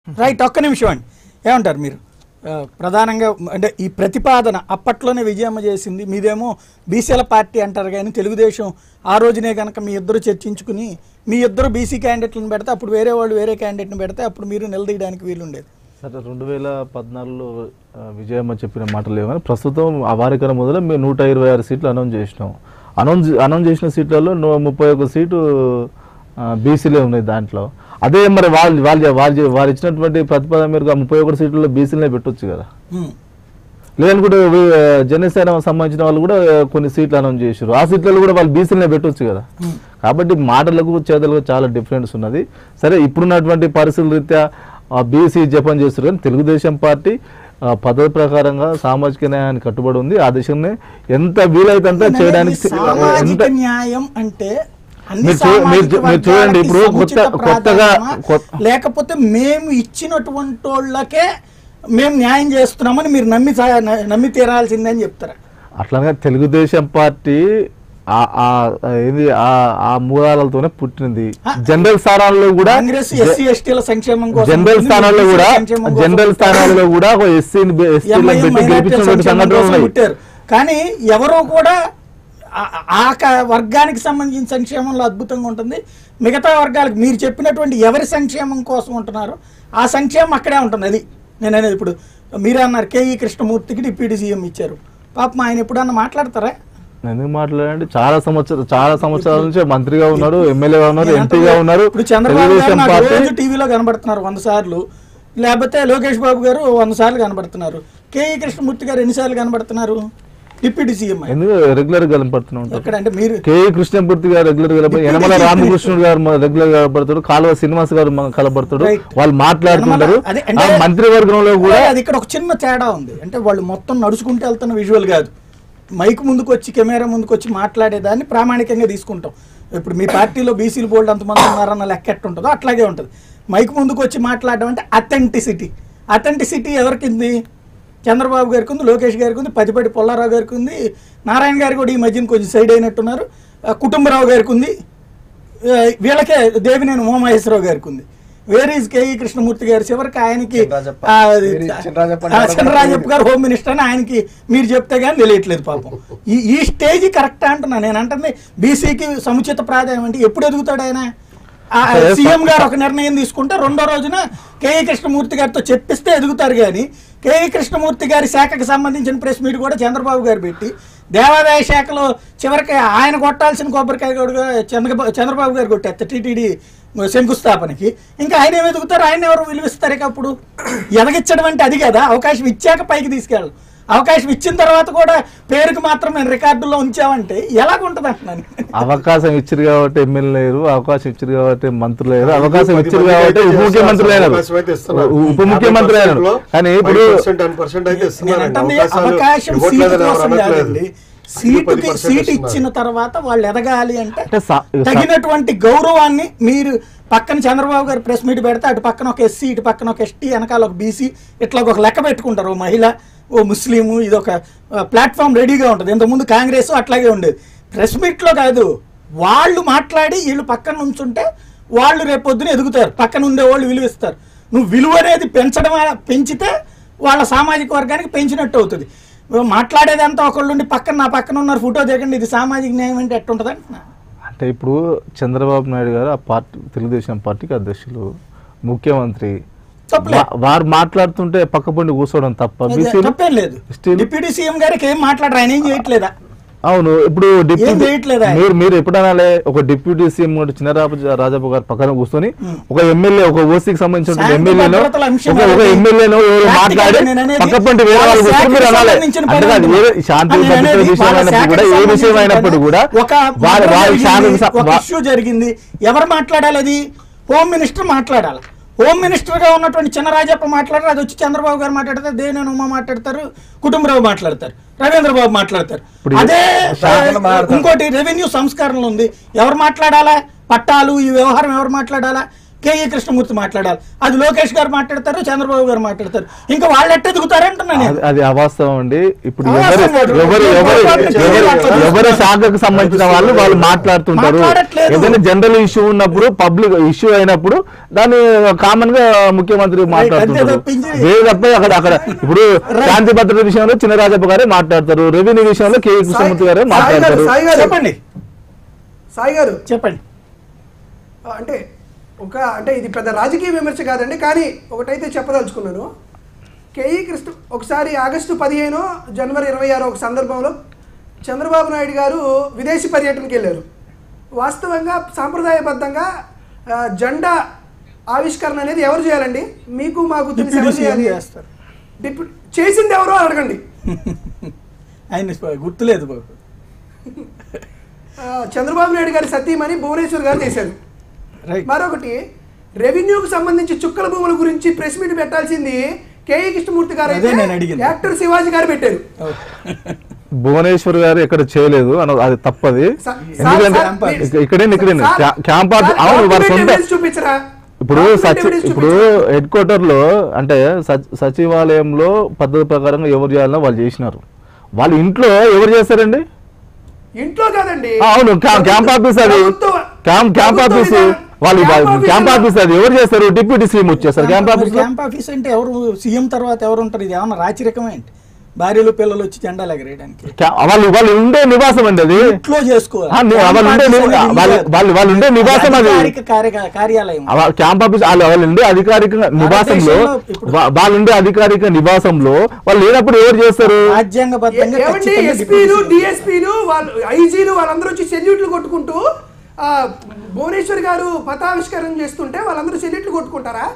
Right. ఒక్క నిమిషం అండి, ఏమంటారు మీరు? ప్రధానంగా అంటే ఈ ప్రతిపాదన అప్పట్లోనే విజయమ్మ చేసింది, మీదేమో బీసీల పార్టీ అంటారు కానీ తెలుగుదేశం ఆ రోజునే కనుక మీ ఇద్దరు చర్చించుకుని మీ ఇద్దరు బీసీ క్యాండిడేట్లను పెడితే అప్పుడు వేరే వాళ్ళు వేరే క్యాండిడేట్ని పెడితే అప్పుడు మీరు నిలదీయడానికి వీలుండేది. సరే, 2014లో విజయమ్మ చెప్పిన మాటలు ఏమని ప్రస్తుతం ఆ వారికన్నా మొదలు మేము 126 సీట్లు అనౌన్స్ చేసినాం. అనౌన్స్ చేసిన సీట్లలో 31 సీటు బీసీలే ఉన్నాయి దాంట్లో. అదే మరి వాళ్ళు ఇచ్చినటువంటి ప్రతిపాదన మేరకు 31 సీట్లలో బీసీలనే పెట్టొచ్చు కదా. లేదనుకుంటే జనసేన సంబంధించిన వాళ్ళు కూడా కొన్ని సీట్లు అనౌన్స్ చేశారు, ఆ సీట్లలో కూడా వాళ్ళు బీసీలనే పెట్టొచ్చు కదా. కాబట్టి మాటలకు చేతలకు చాలా డిఫరెన్స్ ఉన్నది. సరే, ఇప్పుడున్నటువంటి పరిస్థితుల రీత్యా బీసీ జపం చేస్తారు కానీ తెలుగుదేశం పార్టీ పద్ధతి ప్రకారంగా సామాజిక న్యాయాన్ని కట్టుబడి ఉంది. ఆ దిశనే ఎంత వీలైతే అంత చేయడానికి న్యాయం అంటే మీరు చూడండి, ఇప్పుడు కొత్తగా లేకపోతే మేము ఇచ్చినటువంటి వాళ్ళకే మేము న్యాయం చేస్తున్నామని మీరు నమ్మి తీరాల్సిందని చెప్తారా? అట్లాగే తెలుగుదేశం పార్టీ ఆ మూలాలతోనే పుట్టింది. జనరల్ స్థానాల్లో కూడా జనరల్ స్థానాల్లో కూడా ఎస్సీని పెట్టి గెలిపించినటువంటి సంఘటనలు పుట్టారు. కానీ ఎవరో కూడా ఆ వర్గానికి సంబంధించిన సంక్షేమంలో అద్భుతంగా ఉంటుంది. మిగతా వర్గాలకు మీరు చెప్పినటువంటి ఎవరి సంక్షేమం కోసం ఉంటున్నారో ఆ సంక్షేమం అక్కడే ఉంటుంది. అది నేను అనేది. ఇప్పుడు మీరే అన్నారు కేఈ కృష్ణమూర్తికి డిప్యూటీ సీఎం ఇచ్చారు. పాపం ఆయన ఎప్పుడన్నా మాట్లాడతారా? ఎందుకు మాట్లాడండి, చాలా సంవత్సరాల నుంచి మంత్రిగా ఉన్నారు, ఎమ్మెల్యేగా ఉన్నారు, ఎంపీగా ఉన్నారు. ఇప్పుడు చంద్రబాబు గారు టీవీలో కనబడుతున్నారు 100 సార్లు, లేకపోతే లోకేష్ బాబు గారు 100 సార్లు కనబడుతున్నారు. కేఈ కృష్ణమూర్తి గారు ఎన్నిసార్లు కనబడుతున్నారు? డిప్యూటీ సీఎం ఎందుకు రెగ్యులర్ గా కనపడుతున్నారు? ఎక్కడంటే మీరు కేఈ కృష్ణమూర్తి గారు రెగ్యులర్ గా, యనమల రామకృష్ణుడు గారు రెగ్యులర్ గా కనబడతాడు, కాలువ శ్రీనివాస్ గారు కనబడతాడు, వాళ్ళు మాట్లాడుతుంటారు. మంత్రివర్గంలో కూడా అది ఇక్కడ ఒక చిన్న తేడా ఉంది. అంటే వాళ్ళు మొత్తం నడుచుకుంటూ వెళ్తున్న విజువల్ కాదు, మైక్ ముందుకు వచ్చి కెమెరా ముందుకు వచ్చి మాట్లాడేదాన్ని ప్రామాణికంగా తీసుకుంటాం. ఇప్పుడు మీ పార్టీలో బీసీలు బోల్డ్ అంతమంది ఉన్నారన్న లెక్క ఎట్టుంటుందో అట్లాగే ఉంటుంది. మైక్ ముందుకు వచ్చి మాట్లాడడం అంటే అథెంటిసిటీ ఎవరికింది? చంద్రబాబు గారికి ఉంది, లోకేష్ గారికి ఉంది, పతిపటి పుల్లారావు గారికి ఉంది, నారాయణ గారు కూడా ఈ మధ్యన కొంచెం సైడ్ అయినట్టున్నారు, కుటుంబరావు గారికి ఉంది, వీళ్ళకే దేవినేని ఉమామహేశ్వరరావు గారికి ఉంది. వేర్ ఈజ్ కేఈ కృష్ణమూర్తి గారు? చివరికి ఆయనకి చంద్రరాజప్ప గారు హోమ్ మినిస్టర్ అని ఆయనకి మీరు చెప్తే కానీ తెలియట్లేదు పాపం. ఈ స్టేజ్ కరెక్ట్ అంటున్నా నేను. అంటుంది బీసీకి సముచిత ప్రాధాన్యం అంటే ఎప్పుడు ఎదుగుతాడు ఆయన? సీఎం గారు ఒక నిర్ణయం తీసుకుంటే రెండో రోజున కేఈ కృష్ణమూర్తి గారితో చెప్పిస్తే ఎదుగుతారు. కానీ కేఈ కృష్ణమూర్తి గారి శాఖకు సంబంధించిన ప్రెస్ మీట్ కూడా చంద్రబాబు గారు పెట్టి దేవాదాయ శాఖలో చివరికి ఆయన కొట్టాల్సిన కొబ్బరికాయ కూడా చంద్రబాబు గారు కొట్టేస్తారు టీటీడీ శంకుస్థాపనకి. ఇంకా ఆయన ఏమి ఎదుగుతారు? ఆయన ఎవరు విలువిస్తారు? ఇక అప్పుడు ఎదగిచ్చడం అంటే అది కదా. అవకాశం ఇచ్చాక పైకి తీసుకెళ్ళాలి. అవకాశం ఇచ్చిన తర్వాత కూడా పేరుకి మాత్రం మేము రికార్డుల్లో ఉంచామంటే ఎలాగుంటది అంటున్నాను. అవకాశం ఇచ్చారు కాబట్టి ఎమ్మెల్యే లేరు, అవకాశం ఇచ్చారు కాబట్టి మంత్రులు లేరు, అవకాశం ఇచ్చారు కాబట్టి ఉప ముఖ్యమంత్రులు అయినారు. కానీ ఇప్పుడు అవకాశం సీట్ ఇచ్చిన తర్వాత వాళ్ళు ఎదగాలి అంటే తగినటువంటి గౌరవాన్ని మీరు పక్కన చంద్రబాబు గారు ప్రెస్ మీట్ పెడితే అటు పక్కన ఒక ఎస్సీ, ఇటు పక్కన ఒక ఎస్టీ, వెనకాల ఒక బీసీ, ఇట్లా ఒక లెక్క పెట్టుకుంటారు. ఓ మహిళ, ఓ ముస్లిము, ఇది ఒక ప్లాట్ఫామ్ రెడీగా ఉంటుంది. ఇంతకుముందు కాంగ్రెస్ అట్లాగే ఉండేది. ప్రెస్ మీట్లో కాదు, వాళ్ళు మాట్లాడి వీళ్ళు పక్కన ఉంచుంటే వాళ్ళు రేపొద్దున ఎదుగుతారు, పక్కన ఉండేవాళ్ళు విలువిస్తారు. నువ్వు విలువ అనేది పెంచితే వాళ్ళ సామాజిక వర్గానికి పెంచినట్టు అవుతుంది. మాట్లాడేదంతా ఒకళ్ళు ఉండి పక్కన నా పక్కన ఉన్నారు ఫోటో దిగండి, ఇది సామాజిక న్యాయం అంటే ఎట్టుంటుంది అంటున్నా. అంటే ఇప్పుడు చంద్రబాబు నాయుడు గారు ఆ పార్టీ తెలుగుదేశం పార్టీకి అధ్యక్షులు, ముఖ్యమంత్రి, వారు మాట్లాడుతుంటే పక్క పండి కూర్చోవడం తప్పేం లేదు. డిప్యూటీ సీఎం గారికి ఏం మాట్లాడరు, ఆయన ఏం చేయట్లేదా? అవును. ఇప్పుడు మీరు ఎప్పుడైనా ఒక డిప్యూటీ సీఎం చినరాజప్ప గారు పక్కన కూర్చొని ఒక ఎమ్మెల్యే, ఒక ఓసీకి సంబంధించిన ఎమ్మెల్యేనో ఎవరు మాట్లాడి పక్కపంటి వేరే వాళ్ళు కూర్చొని మీరు అనాలి. శాంతి విషయం కూడా ఏ విషయం అయినప్పుడు కూడా ఇష్యూ జరిగింది, ఎవరు మాట్లాడాలి? అది హోమ్ మినిస్టర్ మాట్లాడాలి. హోమ్ మినిస్టర్ గా ఉన్నటువంటి చినరాజప్ప మాట్లాడారు, అది వచ్చి చంద్రబాబు గారు మాట్లాడతారు, దేవినేని ఉమా మాట్లాడతారు, కుటుంబరావు మాట్లాడతారు, రవీంద్రబాబు మాట్లాడతారు. అదే ఇంకోటి రెవెన్యూ సంస్కరణలు ఉంది, ఎవరు మాట్లాడాలా? పట్టాలు ఈ వ్యవహారం ఎవరు మాట్లాడాలా? కేఈ కృష్ణమూర్తి మాట్లాడాలి, అది లోకేష్ గారు మాట్లాడతారు, చంద్రబాబు గారు మాట్లాడతారు. ఇంకా వాళ్ళు ఎట్ట ఎదుగుతారంటున్నా నేను. అది అవాస్తవం అండి. ఇప్పుడు అవాస్తవం కాదు. ఎవరి శాఖకు సంబంధించిన వాళ్ళు మాట్లాడుతుంటారు. ఏదైనా జనరల్ ఇష్యూ ఉన్నప్పుడు, పబ్లిక్ ఇష్యూ అయినప్పుడు దాన్ని కామన్ గా ముఖ్యమంత్రి మాట్లాడుతుంటారు. వేరే తప్ప అక్కడ ఇప్పుడు శాంతి భద్రత విషయంలో చినరాజప్ప గారే మాట్లాడతారు, రెవెన్యూ విషయంలో కేఈ కృష్ణమూర్తి గారే మాట్లాడతారు. చెప్పండి సాయి గారు చెప్పండి. అంటే ఇది పెద్ద రాజకీయ విమర్శ కాదండి, కానీ ఒకటైతే చెప్పదలుచుకున్నాను. కేఈ కృష్ణ ఒకసారి ఆగస్టు 15 జనవరి 26 ఒక సందర్భంలో చంద్రబాబు నాయుడు గారు విదేశీ పర్యటనకి వెళ్ళారు. వాస్తవంగా సాంప్రదాయబద్ధంగా జెండా ఆవిష్కరణ అనేది ఎవరు చేయాలండి? మీకు మాకు తెలిసి ఎవరు చేయాలి? చేసింది ఎవరో అడగండి. ఆయన గుర్తులేదు బాబు. చంద్రబాబు నాయుడు గారి సతీమణి భువనేశ్వర్ గారు చేశారు. మరొకటి రెవెన్యూకి సంబంధించి చుక్కల భూముల గురించి ప్రెస్ మీట్ పెట్టాల్సింది కేఈ కృష్ణమూర్తి గారు, యాక్టర్ శివాజీ గారు పెట్టారు. భువనేశ్వర్ గారు ఎక్కడ చేయలేదు అది తప్పది. ఇక్కడే క్యాంప్ చూపించరా? ఇప్పుడు హెడ్ క్వార్టర్ లో అంటే సచివాలయంలో పద్ధతి ప్రకారంగా ఎవరు చేయాలన్నా వాళ్ళు చేసినారు. వాళ్ళు ఇంట్లో ఎవరు చేస్తారండి? ఇంట్లో కాదండి, అవును క్యాంప్ ఆఫీస్, అది క్యాంప్ ఆఫీస్, వాళ్ళు క్యాంప్ ఆఫీస్ అది ఎవరు చేస్తారు? డిప్యూటీ సీఎం వచ్చేస్తారు క్యాంప్ ఆఫీస్. క్యాంప్ ఆఫీస్ అంటే ఎవరు? సీఎం తర్వాత ఎవరు ఉంటారు? ఇది ఏమన్నా రాచరికమే ఏంటి? భార్యలు పిల్లలు వచ్చి జెండాలు ఎగరేయడానికి వాళ్ళు ఉండే నివాసం అండి, అది ఇంట్లో చేసుకోవాలి. వాళ్ళు ఉండే నివాసం, అది కార్యాలయం. క్యాంప్ ఆఫీస్ వాళ్ళు ఉండే అధికారిక నివాసంలో, వాళ్ళు ఉండే అధికారిక నివాసంలో వాళ్ళు లేనప్పుడు ఎవరు చేస్తారు? రాజ్యాంగబద్ధంగా ఎస్పీలు, డిఎస్పీలు, వాళ్ళు ఐజీలు వాళ్ళందరూ వచ్చి సెల్యూట్లు కొట్టుకుంటూ భువనేశ్వర్ గారు పతావిష్కరణ చేస్తుంటే వాళ్ళందరూ సెల్యూట్లు కొట్టుకుంటారా?